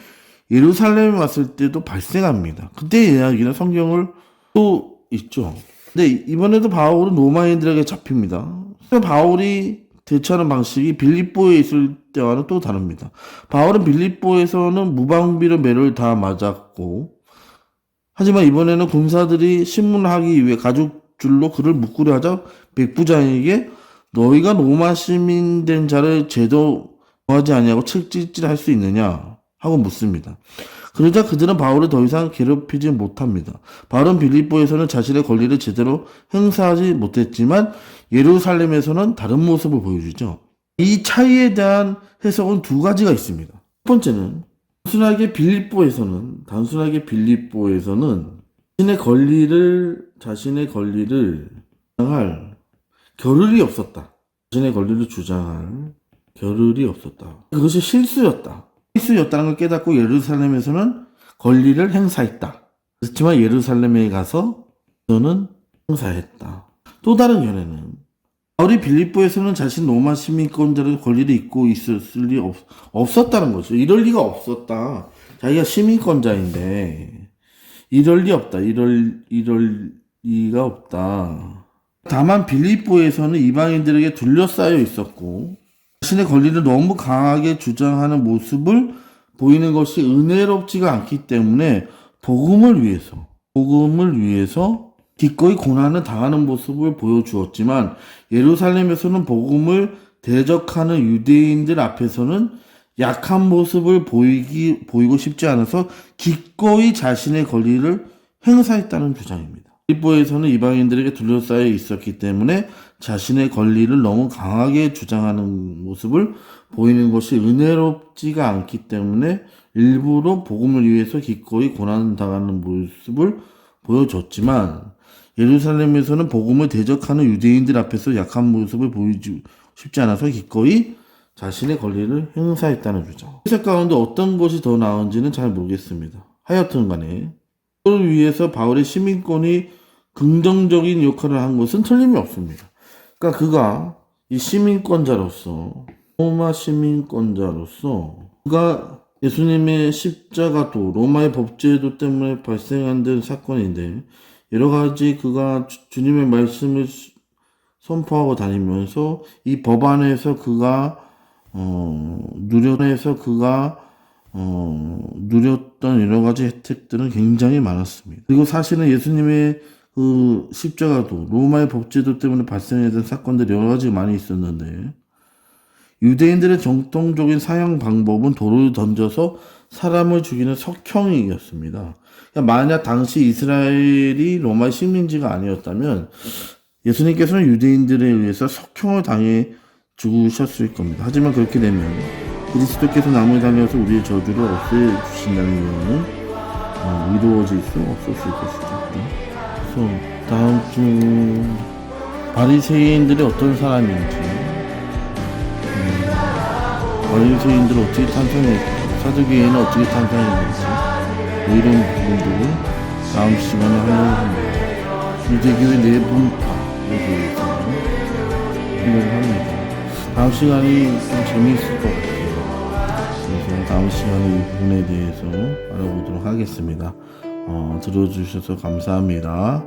Speaker 1: 예루살렘에 왔을 때도 발생합니다. 그때 이야기는 성경을 또 있죠. 근데 이번에도 바울은 로마인들에게 잡힙니다. 바울이 대처하는 방식이 빌립보에 있을 때와는 또 다릅니다. 바울은 빌립보에서는 무방비로 매를 다 맞았고 하지만 이번에는 군사들이 신문하기 위해 가죽줄로 그를 묶으려 하자 백부장에게 너희가 로마 시민 된 자를 죄도 구하지 아니하고 채찍질할 수 있느냐 하고 묻습니다. 그러자 그들은 바울을 더 이상 괴롭히지 못합니다. 바울은 빌립보에서는 자신의 권리를 제대로 행사하지 못했지만 예루살렘에서는 다른 모습을 보여주죠. 이 차이에 대한 해석은 두 가지가 있습니다. 첫 번째는 단순하게 빌립보에서는 자신의 권리를 주장할 겨를이 없었다. 자신의 권리를 주장할 겨를이 없었다. 그것이 실수였다는 걸 깨닫고 예루살렘에서는 권리를 행사했다. 그렇지만 예루살렘에 가서 저는 행사했다. 또 다른 견해는 바울이 빌립보에서는 자신 로마 시민권자의 권리를 잊고 있을 리 없었다는 거죠. 이럴 리가 없었다. 자기가 시민권자인데 이럴 리 없다. 이럴 리가 없다. 다만 빌립보에서는 이방인들에게 둘러싸여 있었고 자신의 권리를 너무 강하게 주장하는 모습을 보이는 것이 은혜롭지가 않기 때문에 복음을 위해서 기꺼이 고난을 당하는 모습을 보여주었지만 예루살렘에서는 복음을 대적하는 유대인들 앞에서는 약한 모습을 보이고 싶지 않아서 기꺼이 자신의 권리를 행사했다는 주장입니다. 빌립보에서는 이방인들에게 둘러싸여 있었기 때문에 자신의 권리를 너무 강하게 주장하는 모습을 보이는 것이 은혜롭지가 않기 때문에 일부러 복음을 위해서 기꺼이 고난당하는 모습을 보여줬지만 예루살렘에서는 복음을 대적하는 유대인들 앞에서 약한 모습을 보이지 싶지 않아서 기꺼이 자신의 권리를 행사했다는 주장. 이 가운데 어떤 것이 더 나은지는 잘 모르겠습니다. 하여튼 간에 그를 위해서 바울의 시민권이 긍정적인 역할을 한 것은 틀림이 없습니다. 그러니까 그가 이 시민권자로서 로마 시민권자로서 그가 예수님의 십자가도 로마의 법제도 때문에 발생한 사건인데 여러 가지 그가 주님의 말씀을 선포하고 다니면서 이 법안에서 그가 누렸던 여러 가지 혜택들은 굉장히 많았습니다. 그리고 사실은 예수님의 그 십자가도 로마의 법제도 때문에 발생했던 사건들이 여러 가지 많이 있었는데 유대인들의 정통적인 사형 방법은 돌을 던져서 사람을 죽이는 석형이었습니다. 그러니까 만약 당시 이스라엘이 로마의 식민지가 아니었다면 예수님께서는 유대인들에 의해서 석형을 당해 죽으셨을 겁니다. 하지만 그렇게 되면 그리스도께서 나무에 달려서 우리의 저주를 없애주신다는 이유는 이루어질 수 없었을 것이죠. 그래서 다음 주 바리새인들이 어떤 사람인지 바리새인들은 어떻게 탄생했고 사두개인은 어떻게 탄생했는지 이런 부분들을 다음 시간에 하려고 합니다. 유대교의 내분파에 대해서 이야기를 합니다. 다음 시간이 좀 재미있을 것 같아요. 그래서 다음 시간에 이 부분에 대해서 알아보도록 하겠습니다. 들어주셔서 감사합니다.